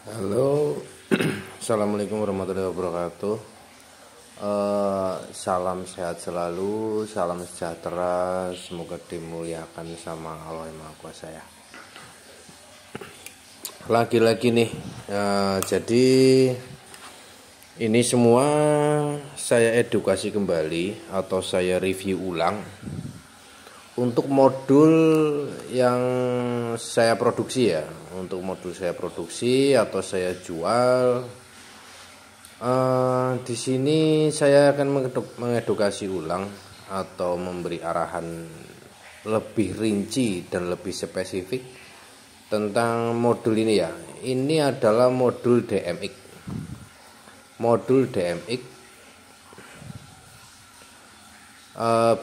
Halo, assalamualaikum warahmatullahi wabarakatuh. Salam sehat selalu, salam sejahtera, semoga dimuliakan sama Allah yang Maha Kuasa ya. Lagi-lagi nih, jadi ini semua saya edukasi kembali atau saya review ulang untuk modul yang saya produksi ya, untuk modul saya produksi atau saya jual. Di sini saya akan mengedukasi ulang atau memberi arahan lebih rinci dan lebih spesifik tentang modul ini ya. Ini adalah modul DMX. Modul DMX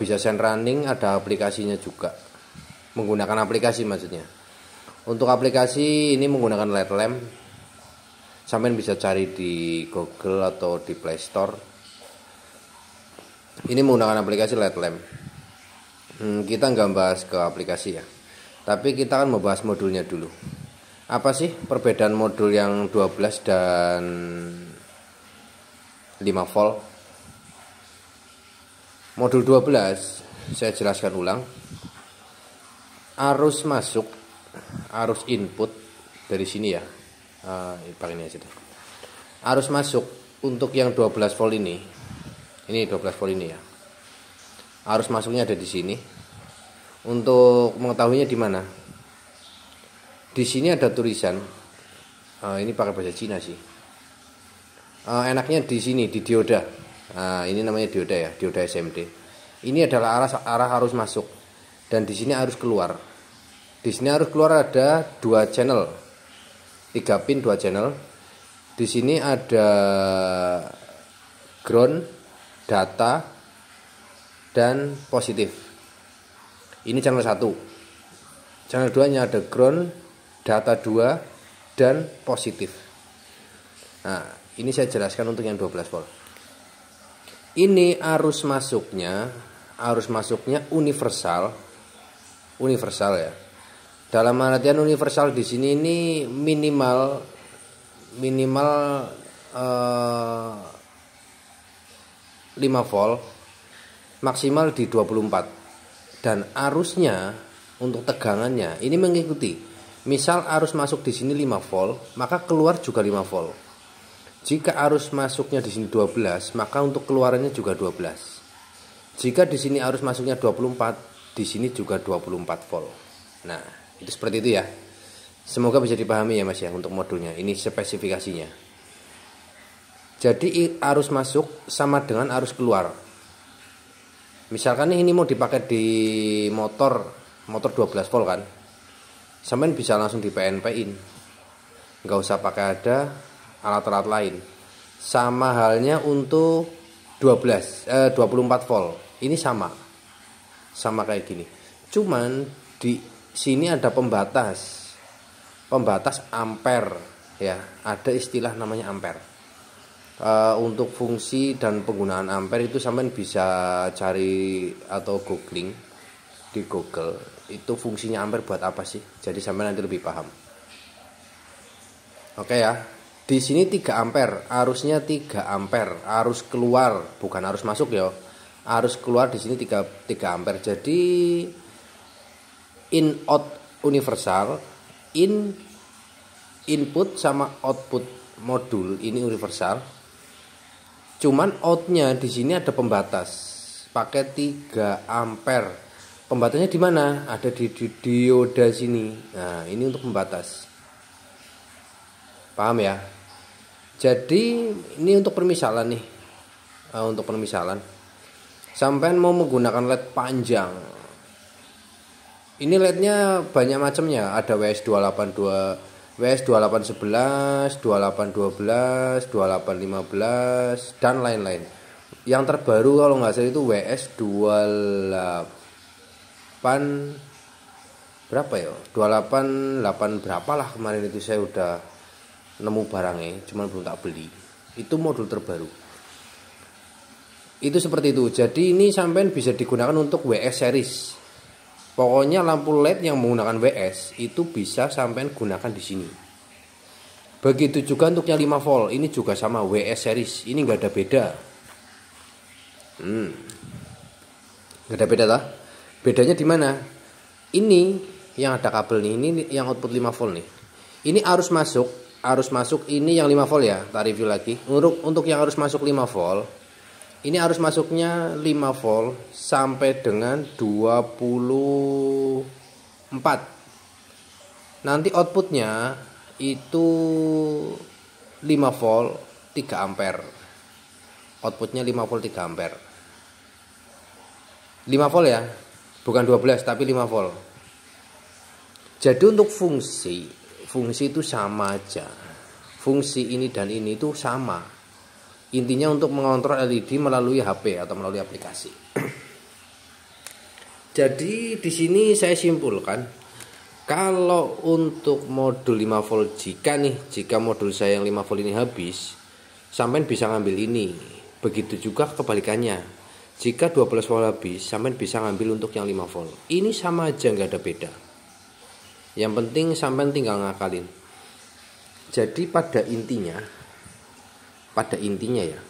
bisa send running, ada aplikasinya juga, menggunakan aplikasi maksudnya. Untuk aplikasi ini menggunakan LED lamp, sampean bisa cari di Google atau di Play Store. Ini menggunakan aplikasi LED lamp. Kita nggak bahas ke aplikasi ya, tapi kita akan membahas modulnya dulu. Apa sih perbedaan modul yang 12 dan 5 volt? Modul 12 saya jelaskan ulang. Arus masuk, arus input dari sini ya. Pakai ini aja deh. Arus masuk untuk yang 12 volt ini 12 volt ini ya. Arus masuknya ada di sini. Untuk mengetahuinya di mana? Di sini ada tulisan. Ini pakai bahasa Cina sih. Enaknya di sini di dioda. Ini namanya dioda ya, dioda SMD. Ini adalah arah arus masuk, dan di sini arus keluar. Di sini arus keluar ada 2 channel, 3 pin 2 channel. Di sini ada ground, data, dan positif. Ini channel 1. Channel 2 nya ada ground, data 2, dan positif. Nah, ini saya jelaskan untuk yang 12 volt. Ini arus masuknya universal ya. Dalam artian universal di sini ini minimal 5 volt, maksimal di 24. Dan arusnya untuk tegangannya ini mengikuti. Misal arus masuk di sini 5 volt, maka keluar juga 5 volt. Jika arus masuknya di sini 12, maka untuk keluarannya juga 12. Jika di sini arus masuknya 24, di sini juga 24 volt. Nah, itu seperti itu ya. Semoga bisa dipahami ya Mas ya untuk modulnya. Ini spesifikasinya. Jadi arus masuk sama dengan arus keluar. Misalkan ini mau dipakai di motor 12 volt kan. Sampean bisa langsung di PNP-in. Nggak usah pakai ada alat-alat lain. Sama halnya untuk 24 volt. Ini sama kayak gini. Cuman di sini ada pembatas ampere ya. Ada istilah namanya ampere. Untuk fungsi dan penggunaan ampere itu sampean bisa cari atau googling di Google. Itu fungsinya ampere buat apa sih? Jadi sampean nanti lebih paham. Oke ya. Di sini 3 ampere, arusnya 3 ampere, arus keluar bukan arus masuk ya. Arus keluar di sini 3 ampere. Jadi in out universal, input sama output modul ini universal. Cuman outnya di sini ada pembatas, pakai 3 ampere. Pembatasnya di mana? Ada di dioda sini. Nah, ini untuk pembatas. Paham ya? Jadi ini untuk permisalan nih. Untuk permisalan. Sampai mau menggunakan LED panjang. Ini LED-nya banyak macamnya. Ada WS28 WS2811, 2812, 2815 dan lain-lain. Yang terbaru kalau nggak salah itu WS28 berapa ya? 288 berapa lah kemarin itu saya udah nemu barangnya, cuman belum tak beli. Itu modul terbaru. Itu seperti itu. Jadi ini sampean bisa digunakan untuk WS series. Pokoknya lampu LED yang menggunakan WS itu bisa sampean gunakan di sini. Begitu juga untuk yang 5 volt, ini juga sama WS series, ini nggak ada beda. Nggak ada beda lah. Bedanya di mana? Ini yang ada kabel nih, ini yang output 5 volt nih. Ini arus masuk ini yang 5 volt ya, tak review lagi. Untuk yang arus masuk 5 volt, ini arus masuknya 5 volt sampai dengan 24. Nanti outputnya itu 5 volt 3 ampere. Outputnya 5 volt 3 ampere. 5 volt ya, bukan 12 tapi 5 volt. Jadi untuk fungsi itu sama aja. Fungsi ini dan ini itu sama. Intinya untuk mengontrol LED melalui HP atau melalui aplikasi. Jadi di sini saya simpulkan, kalau untuk modul 5 volt jika modul saya yang 5 volt ini habis, sampean bisa ngambil ini. Begitu juga kebalikannya. Jika 12 volt habis, sampean bisa ngambil untuk yang 5 volt. Ini sama aja, nggak ada beda. Yang penting sampean tinggal ngakalin. Jadi pada intinya ya,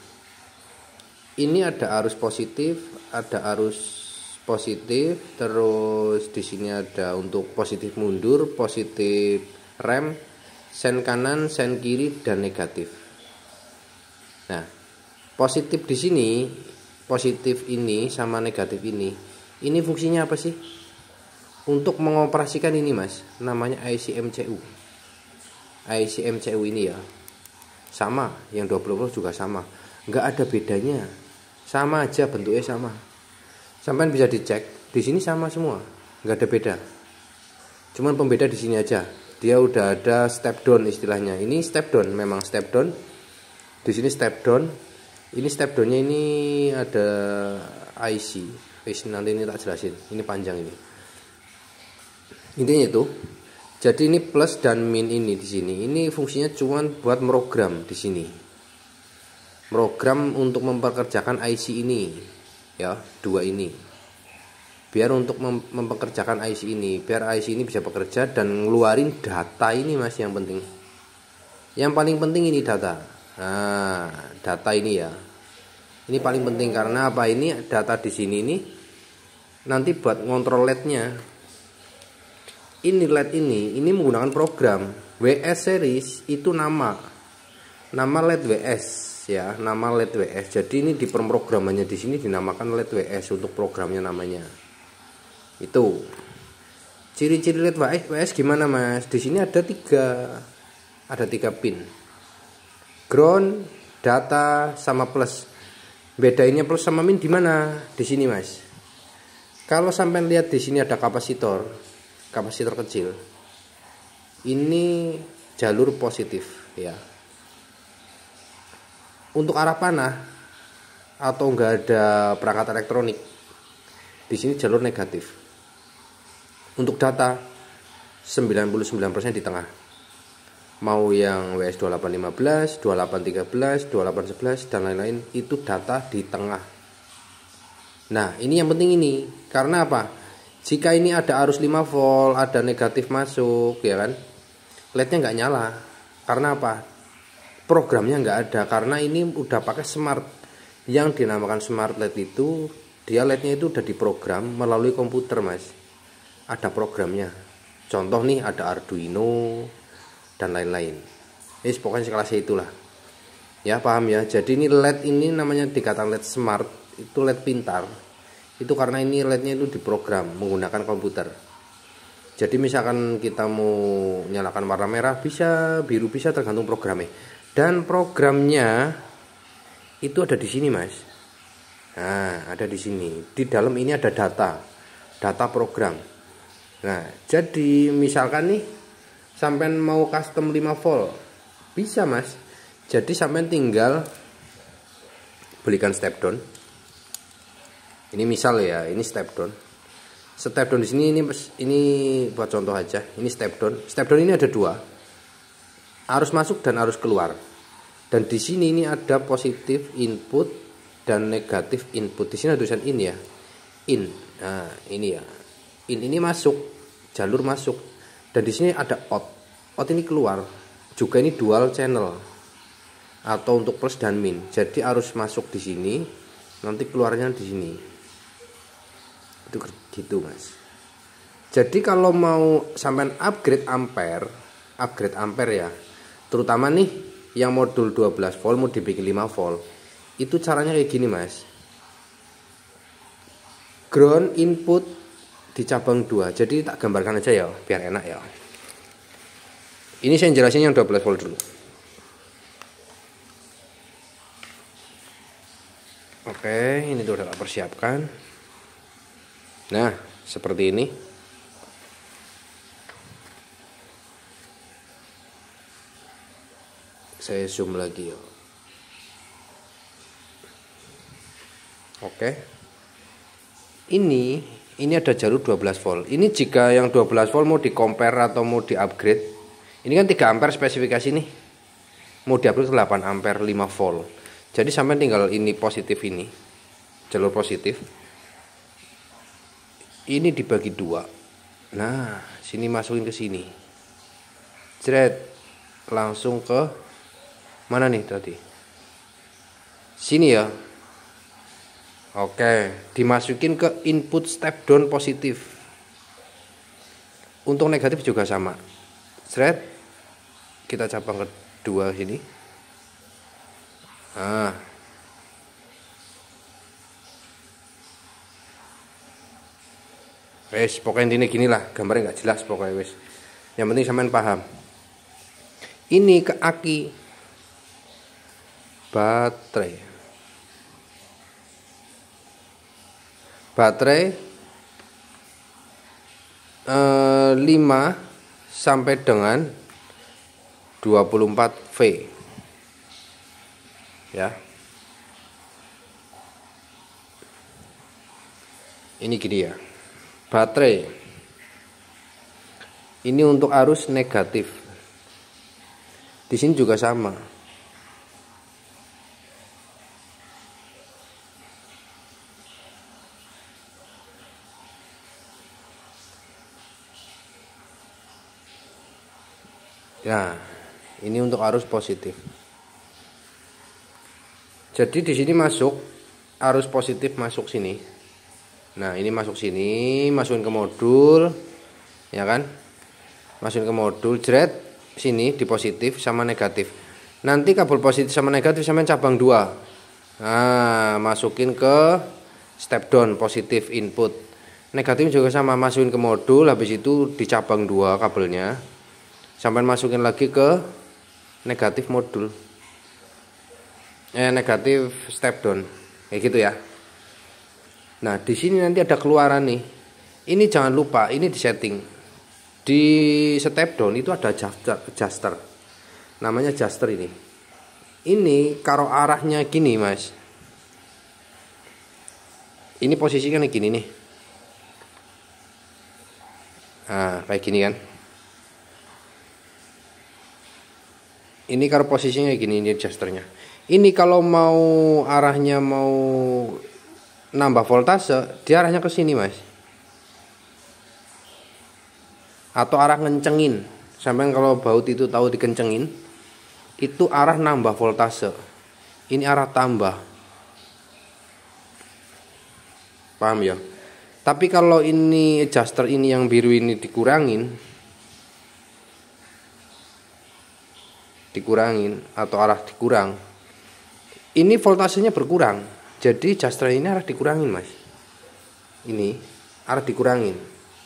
ini ada arus positif, terus di sini ada untuk positif mundur, positif rem, sen kanan, sen kiri, dan negatif. Nah, positif di sini, positif ini sama negatif ini fungsinya apa sih? Untuk mengoperasikan ini mas, namanya IC MCU. IC MCU ini ya, sama, yang 20 volt juga sama, nggak ada bedanya, sama aja bentuknya sama. Sampai bisa dicek, di sini sama semua, nggak ada beda. Cuman pembeda di sini aja, dia udah ada step down istilahnya. Ini step down, memang step down. Di sini step down. Ini step downnya ini ada IC. Nanti ini tak jelasin. Ini panjang ini. Intinya itu. Jadi ini plus dan min ini di sini. Ini fungsinya cuman buat program di sini. Program untuk mempekerjakan IC ini. Ya, dua ini. Biar untuk mempekerjakan IC ini, biar IC ini bisa bekerja dan ngeluarin data ini mas, yang penting. Yang paling penting ini data. Nah, data ini ya. Ini paling penting karena apa? Ini data di sini ini nanti buat ngontrol LED-nya. Ini LED ini menggunakan program WS series, itu nama LED WS ya, nama LED WS. Jadi ini di pemrogramannya di sini dinamakan LED WS untuk programnya namanya. Itu ciri-ciri LED WS gimana mas? Di sini ada tiga pin, ground, data, sama plus. Bedainnya plus sama min di mana? Di sini mas. Kalau sampai lihat di sini ada kapasitor kecil. Ini jalur positif ya. Untuk arah panah atau enggak ada perangkat elektronik, di sini jalur negatif. Untuk data 99% di tengah. Mau yang WS2815, 2813, 2811 dan lain-lain, itu data di tengah. Nah, ini yang penting ini. Karena apa? Jika ini ada arus 5 volt, ada negatif masuk, ya kan? LED-nya nggak nyala. Karena apa? Programnya nggak ada. Karena ini udah pakai smart. Yang dinamakan smart LED itu, dia LED-nya itu udah diprogram melalui komputer, mas. Ada programnya. Contoh nih, ada Arduino dan lain-lain. Ini pokoknya sekelas itulah. Ya, paham ya? Jadi ini LED ini namanya dikatakan LED smart, itu LED pintar. Itu karena ini LED-nya itu diprogram menggunakan komputer. Jadi misalkan kita mau nyalakan warna merah bisa, biru bisa, tergantung programnya. Dan programnya itu ada di sini, mas. Nah, ada di sini. Di dalam ini ada data program. Nah, jadi misalkan nih sampean mau custom 5 volt, bisa, mas. Jadi sampean tinggal belikan step down. Ini misal ya, ini step down. Step down di sini ini buat contoh aja. Ini step down. Step down ini ada dua, arus masuk dan arus keluar. Dan di sini ini ada positif input dan negatif input. Di sini ada tulisan in ya, in. Nah ini ya, in ini masuk, jalur masuk. Dan di sini ada out. Out ini keluar, juga ini dual channel atau untuk plus dan min. Jadi arus masuk di sini, nanti keluarnya di sini. Itu gitu, Mas. Jadi kalau mau sampai upgrade ampere ya. Terutama nih yang modul 12 volt mau dibikin 5 volt. Itu caranya kayak gini, Mas. Ground input di cabang 2. Jadi tak gambarkan aja ya biar enak ya. Ini saya jelasin yang 12 volt dulu. Oke, ini tuh udah tak persiapkan. Nah, seperti ini. Saya zoom lagi ya. Oke. Ini ada jalur 12 volt. Ini jika yang 12 volt mau di compare atau mau di upgrade. Ini kan 3 ampere spesifikasi nih. Mau di upgrade ke 8 ampere 5 volt. Jadi sampai tinggal ini positif ini. Jalur positif. Ini dibagi 2. Nah, sini masukin ke sini. Jret. Langsung ke mana nih tadi? Sini ya. Oke, dimasukin ke input step down positif. Untuk negatif juga sama. Jret. Kita cabang kedua sini. Nah. Wes, pokoknya intinya gini lah, gambarnya nggak jelas pokoknya wes. Yang penting sampean paham. Ini ke aki baterai 5 sampai dengan 24 V ya. Ini gini ya. Baterai ini untuk arus negatif. Di sini juga sama. Ya, ini untuk arus positif. Jadi di sini masuk arus positif masuk sini. Nah, ini masuk sini, masukin ke modul, ya kan? Masukin ke modul, jret sini di positif sama negatif. Nanti kabel positif sama negatif sama cabang 2. Nah, masukin ke step down positif input. Negatif juga sama, masukin ke modul, habis itu di cabang 2 kabelnya. Sampai masukin lagi ke negatif modul. Negatif step down. Kayak gitu ya. Nah, di sini nanti ada keluaran nih. Ini jangan lupa, ini di setting. Di step down itu ada adjuster. Namanya adjuster ini. Ini kalau arahnya gini, Mas. Ini posisinya gini nih. Nah, kayak gini kan. Ini kalau posisinya gini, ini adjusternya. Ini kalau mau arahnya mau nambah voltase, dia arahnya ke sini, Mas. Atau arah ngencengin. Sampai kalau baut itu tahu dikencengin, itu arah nambah voltase. Ini arah tambah. Paham ya? Tapi kalau ini adjuster ini yang biru ini dikurangin atau arah dikurang, ini voltasenya berkurang. Jadi adjuster ini arah dikurangin, Mas. Ini arah dikurangin.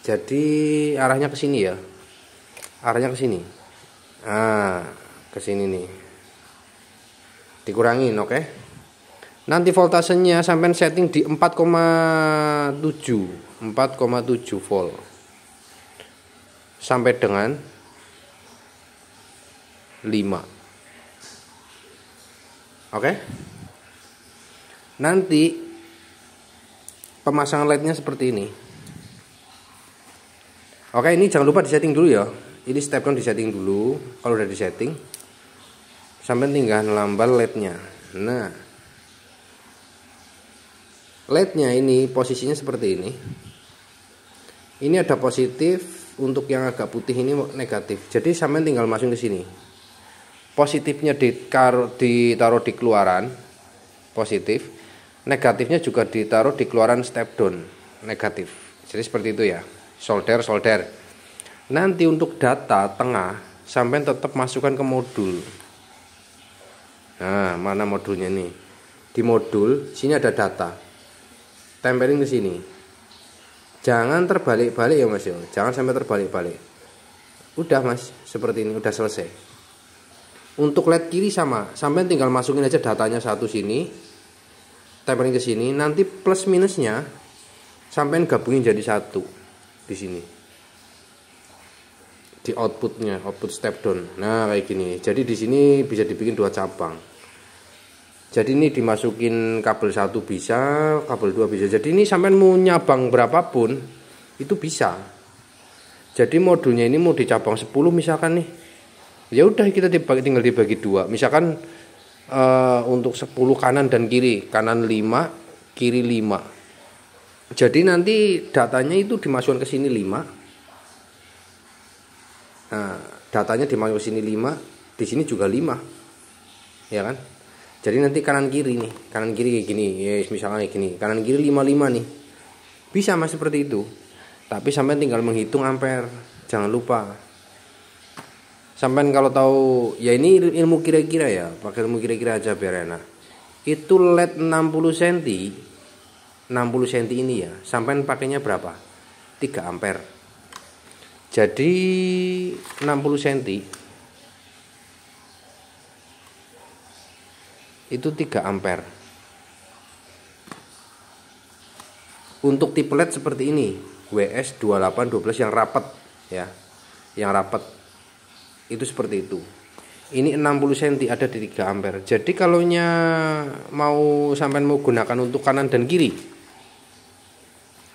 Jadi arahnya ke sini ya. Arahnya ke sini. Nah, ke sini nih. Dikurangin, oke. Nanti voltasenya sampai setting di 4,7 volt. Sampai dengan 5. Oke. Nanti pemasangan LED-nya seperti ini. Oke, ini jangan lupa disetting dulu ya. Ini step down disetting dulu. Kalau udah disetting, sampai tinggal nambah LED-nya. Nah, LED-nya ini posisinya seperti ini. Ini ada positif, untuk yang agak putih ini negatif. Jadi sampai tinggal masukin ke sini. positifnya ditaruh di keluaran positif, negatifnya juga ditaruh di keluaran step down negatif. Jadi seperti itu ya, solder. Nanti untuk data tengah sampai tetap masukkan ke modul. Nah, mana modulnya nih? Di modul sini ada data, tempelin ke sini. Jangan terbalik-balik ya Mas ya, jangan sampai terbalik-balik. Udah Mas, seperti ini udah selesai. Untuk LED kiri sama, sampai tinggal masukin aja datanya satu sini, tempelin ke sini. Nanti plus minusnya sampai gabungin jadi satu di sini. Di outputnya, output step down. Nah kayak gini. Jadi di sini bisa dibikin 2 cabang. Jadi ini dimasukin kabel 1 bisa, kabel 2 bisa. Jadi ini sampai mau nyabang berapapun itu bisa. Jadi modulnya ini mau dicabang 10 misalkan nih. Ya udah kita tinggal dibagi 2. Misalkan untuk 10 kanan dan kiri, kanan 5, kiri 5. Jadi nanti datanya itu dimasukkan ke sini 5. Nah, datanya dimasukkan ke sini 5, di sini juga 5. Ya kan? Jadi nanti kanan kiri nih, kanan kiri kayak gini. Ya, misalkan kayak gini. Kanan kiri 55 nih. Bisa Mas seperti itu. Tapi sampai tinggal menghitung ampere. Jangan lupa. Sampai kalau tahu ya ini ilmu kira-kira ya, pakai ilmu kira-kira aja biar enak. Itu LED 60 cm. 60 cm ini ya, sampai pakainya berapa? 3 ampere. Jadi 60 cm itu 3 ampere. Untuk tipe LED seperti ini, WS2812 yang rapat ya. Yang rapat itu seperti itu. Ini 60 cm ada di 3 ampere. Jadi kalau mau sampai mau gunakan untuk kanan dan kiri,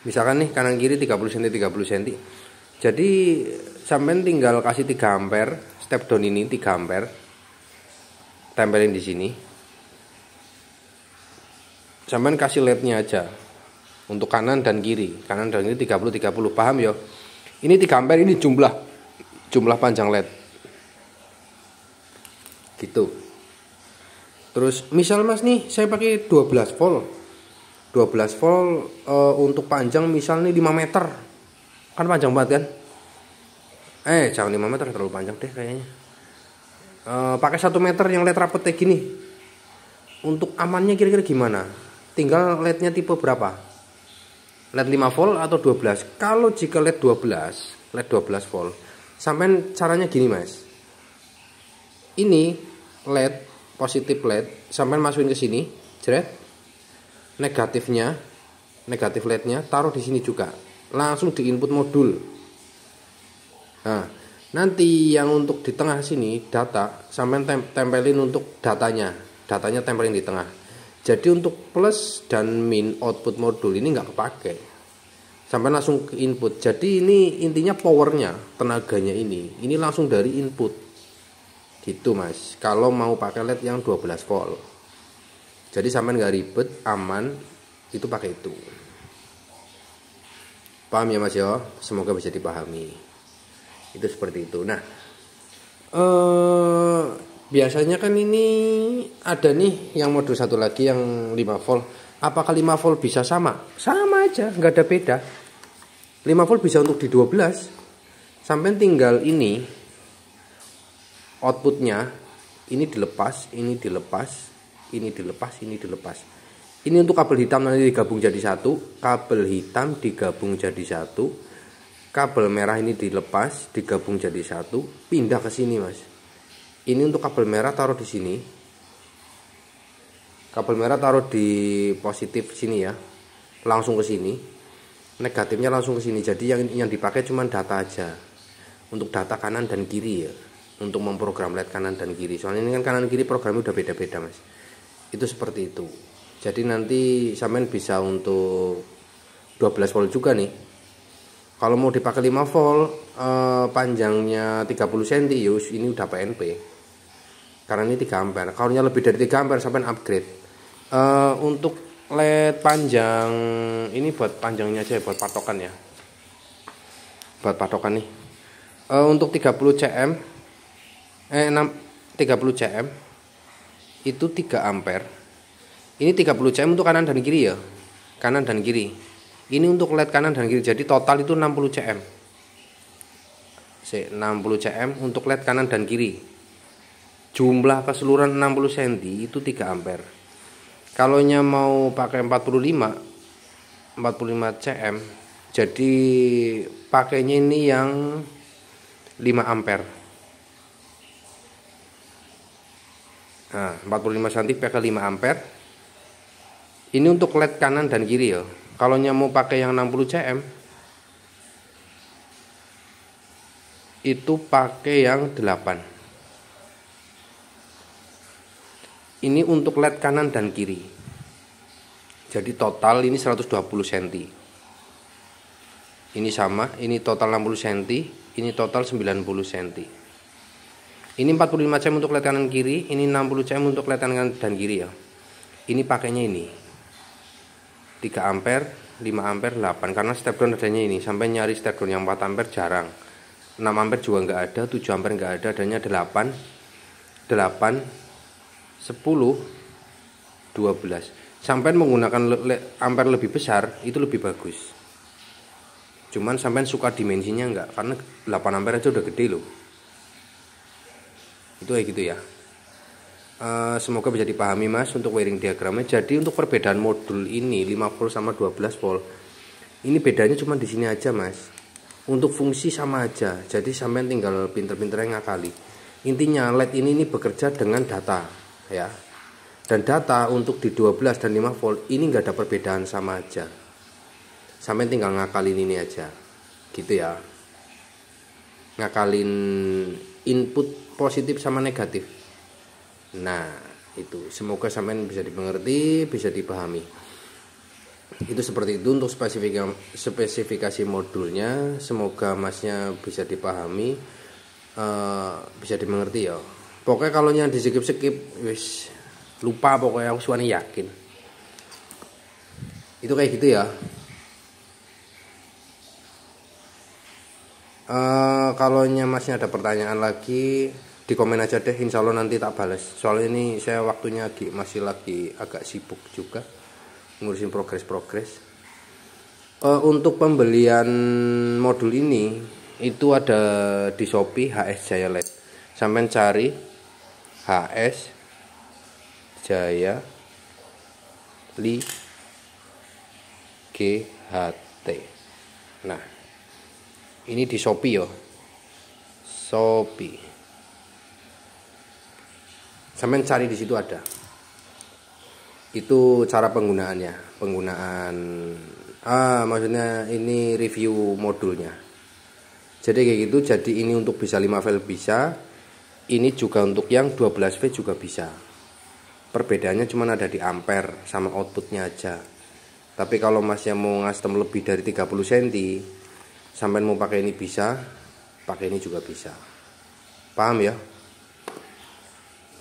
misalkan nih kanan kiri 30 cm 30 cm. Jadi sampai tinggal kasih 3 ampere, step down ini 3 ampere. Tempelin di sini. Sampai kasih LED-nya aja. Untuk kanan dan kiri. Kanan dan kiri 30 30. Paham ya? Ini 3 ampere, ini jumlah panjang LED. Gitu. Terus misal Mas nih saya pakai 12 volt. 12 volt untuk panjang misal nih 5 meter. Kan panjang banget kan? Jangan 5 meter, terlalu panjang deh kayaknya. Pakai 1 meter yang LED rapet kayak gini. Untuk amannya kira-kira gimana? Tinggal LED-nya tipe berapa? LED 5 volt atau 12? Kalau jika LED 12 volt, sampai caranya gini Mas. Ini LED, positif LED, sampai masukin ke sini, jeret. Negatif LED-nya taruh di sini juga. Langsung di input modul. Nah, nanti yang untuk di tengah sini data, sampai tempelin untuk datanya tempelin di tengah. Jadi untuk plus dan min output modul ini nggak kepake. Sampai langsung ke input. Jadi ini intinya powernya, tenaganya ini langsung dari input. Gitu Mas, kalau mau pakai LED yang 12 volt. Jadi sampai nggak ribet, aman, itu pakai itu. Paham ya Mas ya? Semoga bisa dipahami. Itu seperti itu. Nah, biasanya kan ini ada nih yang modul satu lagi yang 5 volt. Apakah 5 volt bisa sama? Sama aja, nggak ada beda. 5 volt bisa untuk di 12. Sampai tinggal ini outputnya ini dilepas. Ini untuk kabel hitam nanti digabung jadi satu, kabel hitam digabung jadi satu, kabel merah ini dilepas digabung jadi satu, pindah ke sini Mas. Ini untuk kabel merah taruh di sini, kabel merah taruh di positif sini ya, langsung ke sini, negatifnya langsung ke sini. Jadi yang dipakai cuma data aja, untuk data kanan dan kiri ya. Untuk memprogram LED kanan dan kiri. Soalnya ini kan kanan kiri programnya udah beda-beda Mas. Itu seperti itu. Jadi nanti sampean bisa untuk 12 volt juga nih. Kalau mau dipakai 5 volt panjangnya 30 cm yus ini udah PNP. Karena ini 3 ampere. Kalau lebih dari 3 ampere sampean upgrade. Untuk LED panjang ini buat panjangnya aja, buat patokan ya. Buat patokan nih. Untuk 30 cm 30 30 cm itu 3 ampere. Ini 30 cm untuk kanan dan kiri ya. Kanan dan kiri. Ini untuk LED kanan dan kiri. Jadi total itu 60 cm. 60 cm untuk LED kanan dan kiri. Jumlah keseluruhan 60 cm itu 3 ampere. Kalau mau pakai 45 cm, jadi pakainya ini yang 5 ampere. Nah, 45 cm pakai 5 ampere. Ini untuk LED kanan dan kiri ya. Kalau mau pakai yang 60 cm, itu pakai yang 8. Ini untuk LED kanan dan kiri. Jadi total ini 120 cm. Ini sama, ini total 60 cm, ini total 90 cm. Ini 45 cm untuk LED kanan kiri, ini 60 cm untuk LED kanan dan kiri ya. Ini pakainya ini 3 ampere, 5 ampere, 8. Karena step down adanya ini. Sampai nyari step down yang 4 ampere jarang. 6 ampere juga nggak ada, 7 ampere nggak ada, adanya 8, 10, 12. Sampai menggunakan ampere lebih besar itu lebih bagus. Cuman sampai suka dimensinya enggak, karena 8 ampere aja udah gede loh. Itu kayak gitu ya. Semoga bisa dipahami mas untuk wiring diagramnya. Jadi untuk perbedaan modul ini 5 volt sama 12 volt, ini bedanya cuma di sini aja mas. Untuk fungsi sama aja. Jadi sampai tinggal pinter-pinternya ngakali. Intinya LED ini bekerja dengan data ya. Dan data untuk di 12 dan 5 volt ini nggak ada perbedaan, sama aja. Sampai tinggal ngakalin ini aja. Gitu ya. Ngakalin input positif sama negatif. Nah, itu semoga sampean bisa dimengerti, bisa dipahami. Itu seperti itu untuk spesifikasi modulnya. Semoga masnya bisa dipahami, bisa dimengerti ya. Pokoknya kalau yang di skip wis lupa, pokoknya aku suami yakin. Itu kayak gitu ya. Kalau masnya ada pertanyaan lagi di komen aja deh, insya Allah nanti tak balas. Soalnya ini saya waktunya masih lagi agak sibuk juga ngurusin progres. Untuk pembelian modul ini itu ada di Shopee HS Jaya LED. Sampai cari HS Jaya Li GHT. Nah, ini di Shopee ya. Shopee. Sampai cari di situ ada. Itu cara penggunaannya. Maksudnya ini review modulnya. Jadi kayak gitu. Jadi ini untuk bisa 5 volt bisa. Ini juga untuk yang 12 V juga bisa. Perbedaannya cuma ada di ampere sama outputnya aja. Tapi kalau masnya mau ngastem lebih dari 30 cm, sampai mau pakai ini bisa, pakai ini juga bisa. Paham ya?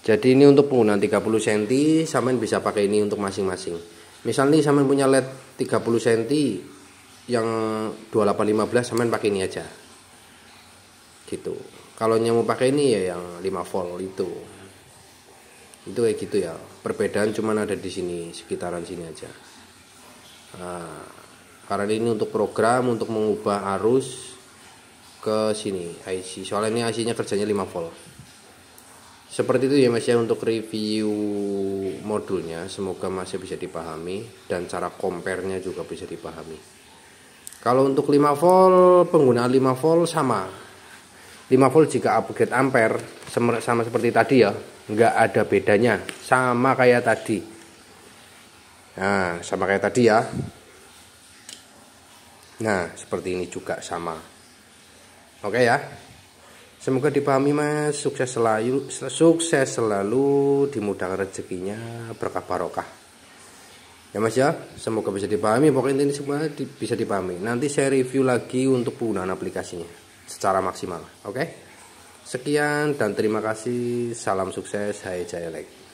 Jadi ini untuk penggunaan 30 cm, sampai bisa pakai ini untuk masing-masing. Misalnya sampai punya LED 30 cm yang 2815, sampai pakai ini aja. Gitu. Kalau mau pakai ini ya yang 5 volt itu. Itu kayak gitu ya. Perbedaan cuma ada di sini, sekitaran sini aja. Nah, karena ini untuk program untuk mengubah arus ke sini IC. Soalnya ini IC-nya kerjanya 5 volt. Seperti itu ya mas ya untuk review modulnya. Semoga masih bisa dipahami dan cara compare-nya juga bisa dipahami. Kalau untuk 5 volt, penggunaan 5 volt sama. 5 volt jika upgrade ampere sama seperti tadi ya, nggak ada bedanya, sama kayak tadi. Nah, sama kayak tadi ya. Nah, seperti ini juga sama. Oke ya. Semoga dipahami mas. Sukses selalu, dimudahkan rezekinya, berkah barokah. Ya mas ya, semoga bisa dipahami. Pokoknya ini semua bisa dipahami. Nanti saya review lagi untuk penggunaan aplikasinya secara maksimal. Oke. Sekian dan terima kasih. Salam sukses. Hai Jaya Like.